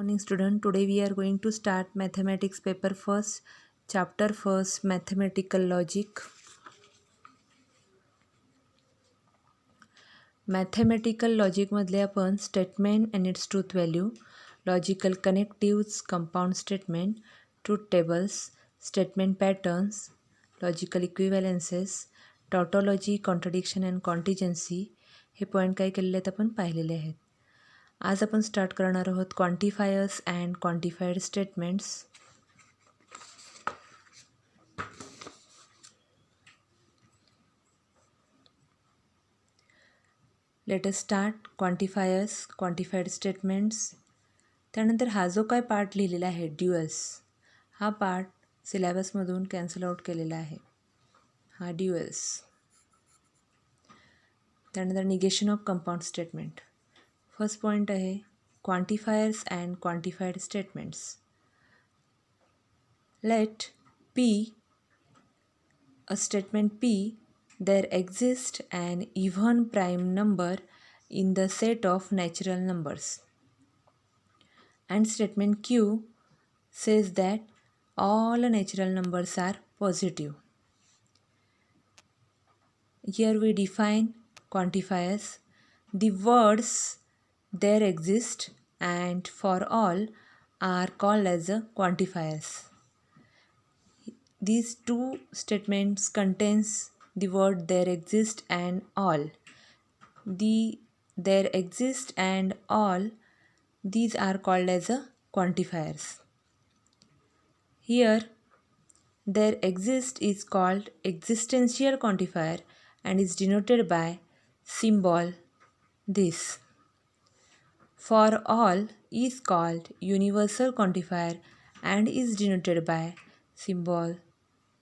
morning student. Today we are going to start mathematics paper first, chapter first, mathematical logic. Mathematical logic मधले आपण statement and its truth value, logical connectives, compound statement, truth tables, statement patterns, logical equivalences, tautology, contradiction and contingency हे point काय केलेले आहेत आपण पाहिलेले आहेत. आज आपण स्टार्ट करणार आहोत quantifiers and quantified statements. Let us start quantifiers, quantified statements. त्यानंतर हा जो काय पार्ट लिहिलेला आहे ड्युअल्स, हा पार्ट सिलेबसमधून कॅन्सल आउट केलेला आहे, हा ड्युअल्स. त्यानंतर negation of compound statement. First point आहे quantifiers and quantified statements. Let P, a statement P, there exists an even prime number in the set of natural numbers. And statement Q says that all natural numbers are positive. Here we define quantifiers. The words there exist and for all are called as quantifiers. These two statements contains the word there exist and all. The there exist and all, these are called as quantifiers. Here there exist is called existential quantifier and is denoted by symbol this. For all is called universal quantifier and is denoted by symbol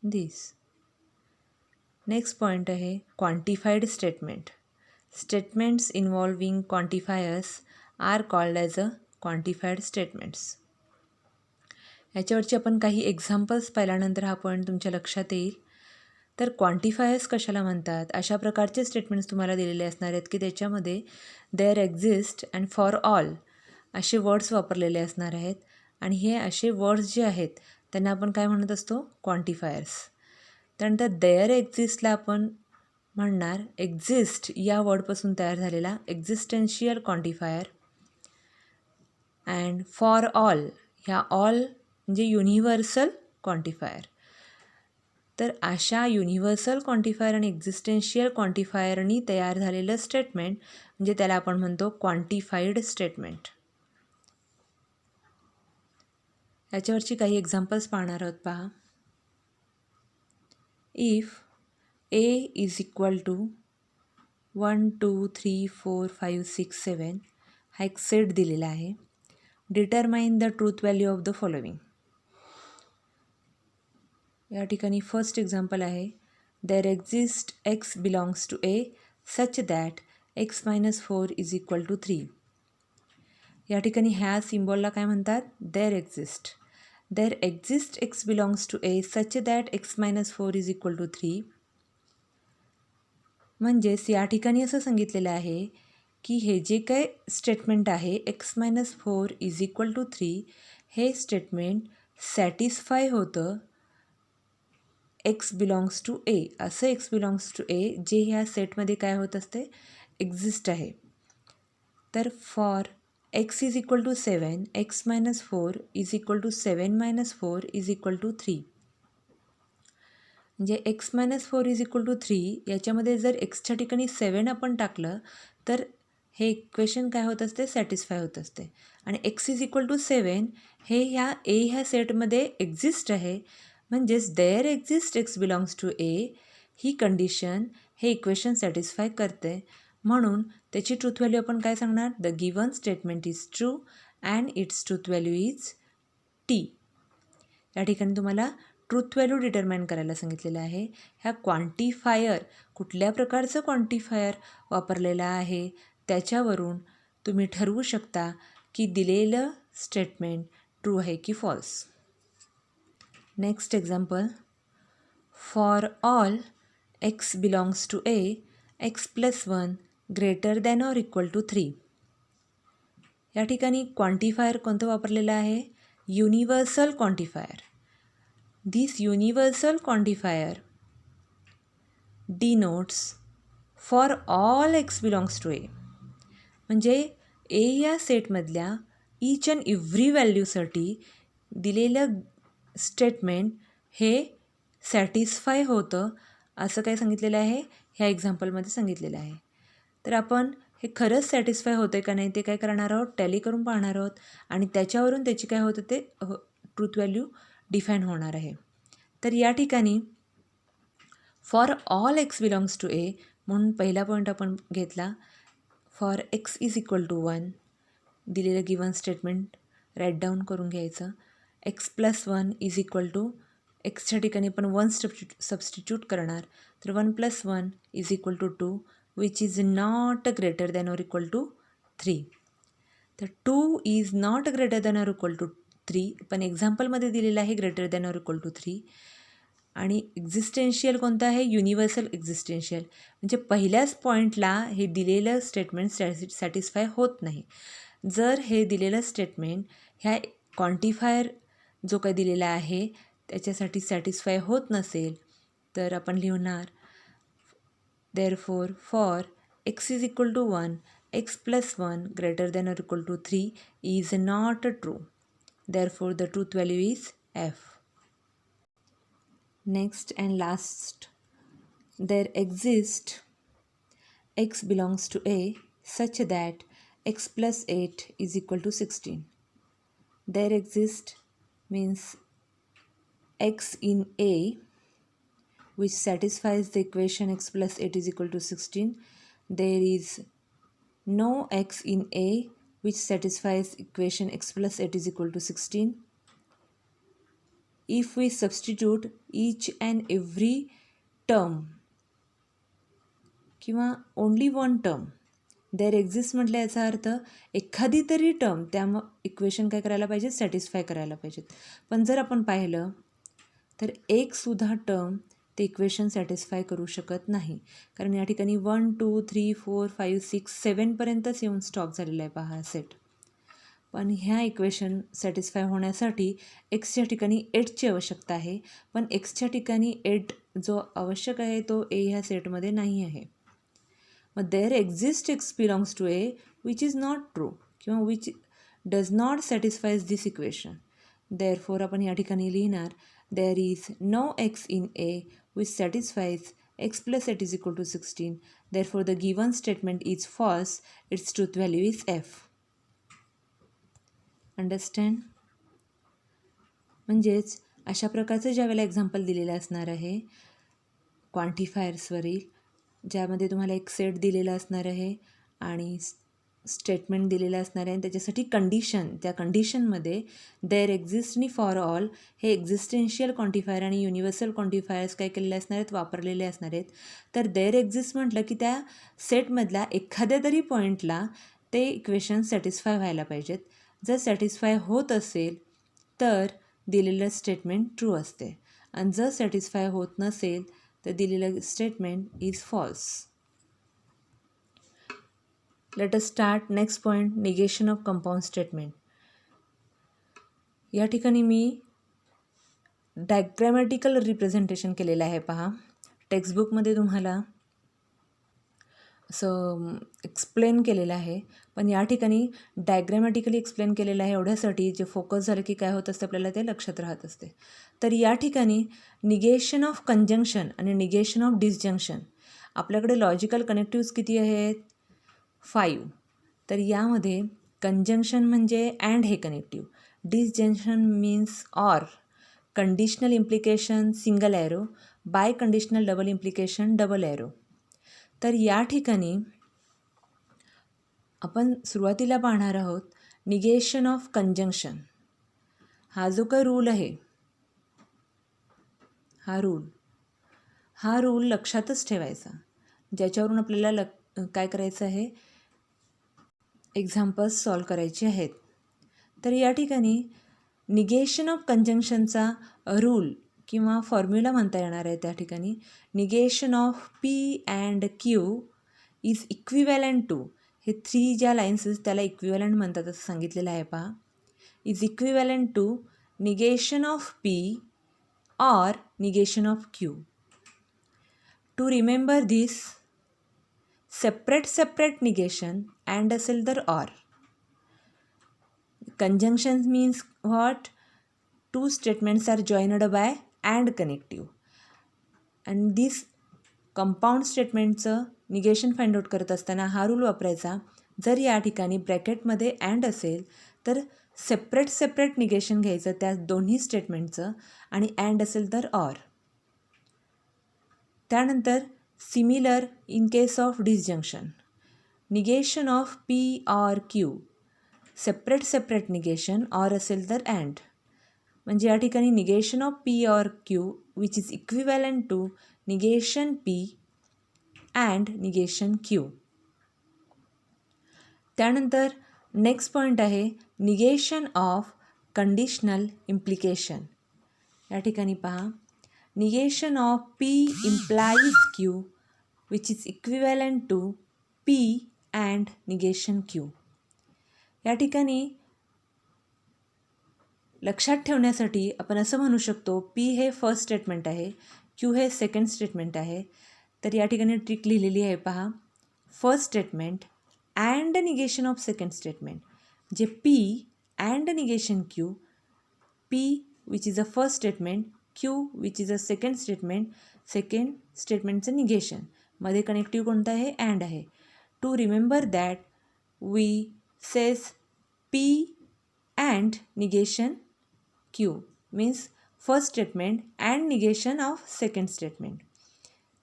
this. Next point आहे quantified statement. Statements involving quantifiers are called as quantified statements. याच्यावरची आपण काही examples पाहिल्यानंतर हा point तुमच्या लक्षात येईल. तर quantifiers कशाला म्हणतात, अशा प्रकारचे स्टेटमेंट्स तुम्हाला दिलेले असणार आहेत की त्याच्यामध्ये there exist and for all असे वर्ड्स वापरलेले असणार आहेत. आणि हे असे वर्ड्स जे आहेत त्यांना आपण काय म्हणत असतो, क्वांटिफायर्स. त्यानंतर देअर एक्झिस्टला आपण म्हणणार एक्झिस्ट या वर्डपासून तयार झालेला existential quantifier. And for all, ह्या ऑल म्हणजे युनिव्हर्सल क्वांटिफायर. तर अशा युनिव्हर्सल क्वांटिफायर आणि एक्झिस्टेन्शियल क्वांटिफायरनी तयार झालेलं स्टेटमेंट म्हणजे त्याला आपण म्हणतो क्वांटिफाईड स्टेटमेंट. याच्यावरची काही एक्झाम्पल्स पाहणार आहोत. पहा, if A is equal to 1 2 3 4 5 6 7 हा एक सेट दिलेला आहे. Determine the truth value of the following. या ठिकाणी फर्स्ट एक्झाम्पल आहे there exist x belongs to A such that x minus 4 is equal to 3. या ठिकाणी ह्या सिम्बॉलला काय म्हणतात, there exist. There exist x belongs to A such that x minus 4 is equal to 3. म्हणजेच या ठिकाणी असं सांगितलेलं आहे की हे जे काय स्टेटमेंट आहे x minus 4 is equal to 3 हे स्टेटमेंट सॅटिस्फाय होतं एक्स बिलॉंग्स टू ए. असं एक्स बिलॉंग्स टू ए जे ह्या सेटमध्ये काय होत असते, एक्झिस्ट आहे. तर for x is equal to 7 x minus 4 is equal to 7 minus 4 is equal to 3. म्हणजे x minus 4 is equal to 3 याच्यामध्ये जर एक्सच्या ठिकाणी 7 आपण टाकलं तर हे इक्वेशन काय होत असते, सॅटिस्फाय होत असते. आणि एक्स इज इक्वल टू 7 हे ह्या सेटमध्ये एक्झिस्ट आहे. म्हणजेच there exist x belongs to A ही कंडिशन हे इक्वेशन सॅटिस्फाय करते. म्हणून त्याची ट्रूथ व्हॅल्यू आपण काय सांगणार, the given statement is true and it's truth value is T. या ठिकाणी तुम्हाला ट्रूथ व्हॅल्यू डिटरमाइन करायला सांगितलेलं आहे. ह्या क्वांटिफायर कुठल्या प्रकारचं क्वांटिफायर वापरलेलं आहे त्याच्यावरून तुम्ही ठरवू शकता की दिलेलं स्टेटमेंट ट्रू आहे की false. Next example, for all X belongs to A X plus 1 greater than or equal to 3. या ठिकाणी क्वांटिफायर कोणतं वापरलेलं आहे? Universal quantifier. This universal quantifier denotes for all X belongs to A. म्हणजे A या सेटमधल्या each and every व्हॅल्यूसाठी दिलेलं statement हे सॅटिस्फाय होतं असं काय सांगितलेलं आहे? ह्या एक्झाम्पलमध्ये सांगितलेलं आहे. तर आपण हे खरंच सॅटिस्फाय होतं का नाही ते काय करणार आहोत? टॅली करून पाहणार आहोत आणि त्याच्यावरून त्याची काय होतं ते ट्रूथ व्हॅल्यू डिफाईन होणार आहे. तर या ठिकाणी for all X belongs to A म्हणून पहिला पॉईंट आपण घेतला. For x is equal to 1 दिलेलं गिवन स्टेटमेंट राईट डाऊन करून घ्यायचं. X plus 1 is equal to एक्सच्या ठिकाणी आपण 1 सबस्टिट्यूट करणार. तर 1 plus 1 is equal to 2 which is not greater than or equal to 3. तर 2 is not greater than or equal to 3 पण एक्झाम्पलमध्ये दिलेलं आहे greater than or equal to 3. आणि एक्झिस्टेन्शियल कोणतं आहे? Universal existential. म्हणजे पहिल्याच पॉईंटला हे दिलेलं स्टेटमेंट सॅटिस्फाय होत नाही. जर हे दिलेलं स्टेटमेंट ह्या क्वांटिफायर जो काही दिलेला आहे त्याच्यासाठी सॅटिस्फाय होत नसेल तर आपण लिहिणार therefore for x is equal to 1 x plus 1 greater than or equal to 3 is not true. Therefore the truth value is F. Next and last, there exists x belongs to A such that x plus 8 is equal to 16. There exists means x in A which satisfies the equation x plus 8 is equal to 16. There is no x in A which satisfies equation x plus 8 is equal to 16. If we substitute each and every term किंवा only one term there exist म्हटलं याचा अर्थ एखादी तरी term त्या equation काय करायला पाहिजे? सॅटिस्फाय करायला पाहिजेत. पण जर आपण पाहिलं तर एकसुद्धा टर्म ते इक्वेशन सॅटिस्फाय करू शकत नाही. कारण या ठिकाणी 1 2 3 4 5 6 7पर्यंतच येऊन स्टॉप झालेला आहे पहा सेट. पण ह्या इक्वेशन सॅटिस्फाय होण्यासाठी एक्सच्या ठिकाणी 8ची आवश्यकता आहे. पण एक्सच्या ठिकाणी 8 जो आवश्यक आहे तो ए ह्या सेटमध्ये नाही आहे. मग there exist x belongs to A which is not true किंवा which does not satisfies this equation. Therefore आपण या ठिकाणी लिहिणार there is no X in A which satisfies X plus 8 is equal to 16. Therefore the given statement is false. Its truth value is F. Understand? म्हणजेच अशा प्रकारचं ज्यावेळेला example दिलेलं असणार आहे क्वांटिफायर्सवरील, ज्यामध्ये तुम्हाला एक सेट दिलेला असणार आहे आणि स्टेटमेंट दिलेलं असणार आहे आणि त्याच्यासाठी कंडिशन, त्या कंडिशनमध्ये देअर एक्झिस्ट आणि फॉर ऑल हे एक्झिस्टेन्शियल क्वांटिफायर आणि युनिव्हर्सल क्वांटिफायर्स काय केलेले असणार आहेत? वापरलेले असणार आहेत. तर देअर एक्झिस्ट म्हटलं की त्या सेटमधल्या एखाद्या तरी पॉईंटला ते इक्वेशन सॅटिस्फाय व्हायला पाहिजेत. जर सॅटिस्फाय होत असेल तर दिलेलं स्टेटमेंट ट्रू असते आणि जर सॅटिस्फाय होत नसेल तर दिलेलं statement is false. Let us start. Next point, negation of compound statement. या ठिकाणी मी डायग्रॅमॅटिकल रिप्रेझेंटेशन केलेलं आहे पहा. टेक्स्टबुकमध्ये तुम्हाला असं एक्सप्लेन केलेलं आहे पण या ठिकाणी डायग्रॅमॅटिकली एक्सप्लेन केलेलं आहे एवढ्यासाठी जे फोकस झालं की काय होत असतं आपल्याला ते लक्षात राहत असते. तर या ठिकाणी निगेशन ऑफ कंजंक्शन आणि निगेशन ऑफ डिसजंक्शन, आपल्याकडे लॉजिकल कनेक्टिव्स किती आहेत? 5. तर यामध्ये कंजंक्शन म्हणजे अँड हे connective, disjunction means or, conditional implication single arrow, biconditional double implication double arrow. तर या ठिकाणी आपण सुरुवातीला पाहणार आहोत निगेशन ऑफ कंजंक्शन. हा जो काही रूल आहे हा रूल लक्षातच ठेवायचा, ज्याच्यावरून आपल्याला काय करायचं आहे? एक्झाम्पल्स सॉल्व करायचे आहेत. तर या ठिकाणी निगेशन ऑफ कंजंक्शनचा रूल किंवा फॉर्म्युला म्हणता येणार आहे. त्या ठिकाणी negation of P and Q is equivalent to, हे 3 ज्या लाईन्स आहेत त्याला इक्विव्हॅलंट म्हणतात असं सांगितलेलं आहे पहा. Is equivalent to negation of P or negation of Q. To remember this, separate negation and असेल तर or. Conjunction means what? Two statements are joined by and connective. And this compound स्टेटमेंटचं negation find out करत असताना हा rule वापरायचा. जर या ठिकाणी ब्रॅकेटमध्ये अँड असेल तर सेपरेट निगेशन घ्यायचं त्या दोन्ही स्टेटमेंटचं आणि अँड असेल तर ऑर. त्यानंतर similar in case of disjunction, negation of P or Q, separate negation or असेल तर अँड. म्हणजे या ठिकाणी negation of P or Q which is equivalent to negation P and negation Q. त्यानंतर नेक्स्ट पॉईंट आहे negation of conditional implication. या ठिकाणी पहा, negation of P implies Q which is equivalent to P and negation Q. या ठिकाणी लक्षात ठेवण्यासाठी आपण असं म्हणू शकतो, P हे फर्स्ट स्टेटमेंट आहे, Q हे सेकंड स्टेटमेंट आहे. तर या ठिकाणी ट्रिक लिहिलेली आहे पहा. First statement and negation of second statement, जे P and negation Q, P which is a first statement, Q which is a second स्टेटमेंटचं निगेशन. मध्ये कनेक्टिव्ह कोणतं आहे? अँड आहे. To remember that we says P and negation Q means first statement and negation of second statement.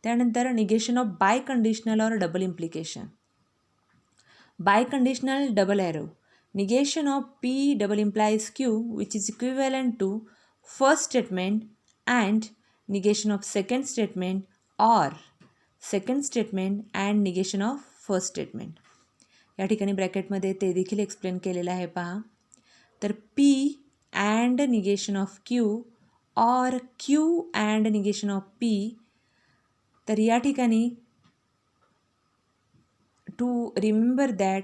त्यानंतर negation of by conditional or double implication. Biconditional double arrow, negation of P double implies Q which is equivalent to first statement and negation of second statement or second statement and negation of first statement. या ठिकाणी ब्रॅकेटमध्ये ते देखील explain केलेलं आहे पहा. तर P and negation of Q or Q and negation of P. तर या ठिकाणी to remember that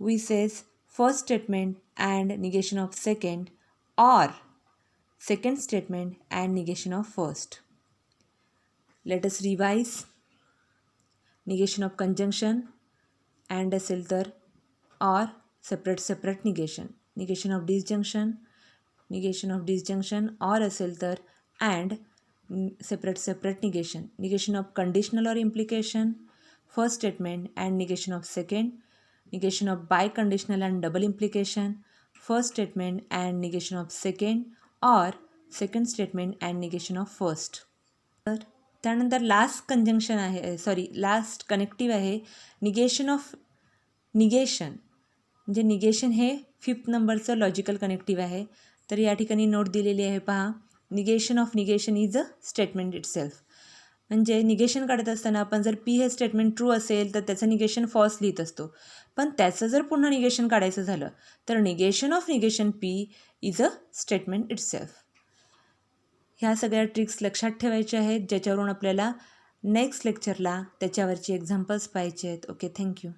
we says first statement and negation of second or second statement and negation of first. Let us revise. Negation of conjunction and असेल तर or separate negation. Negation of disjunction or असेल तर and separate negation. Negation of conditional or implication, first statement and negation of second. Negation of by conditional and double implication, first statement and negation of second or second statement and negation of first. तर त्यानंतर last conjunction आहे, last connective आहे negation of negation. म्हणजे negation हे 5th नंबरचं logical connective आहे. तर या ठिकाणी नोट दिलेली आहे पहा. Negation of negation is a statement itself. म्हणजे निगेशन काढत असताना आपण जर P हे स्टेटमेंट ट्रू असेल तर त्याचं निगेशन फॉल्स लिहित असतो. पण त्याचं जर पुन्हा निगेशन काढायचं झालं तर negation of negation P is a statement itself. ह्या सगळ्या ट्रिक्स लक्षात ठेवायच्या आहेत, ज्याच्यावरून आपल्याला नेक्स्ट लेक्चरला त्याच्यावरची एक्झाम्पल्स पाहायचे आहेत. Okay, thank you.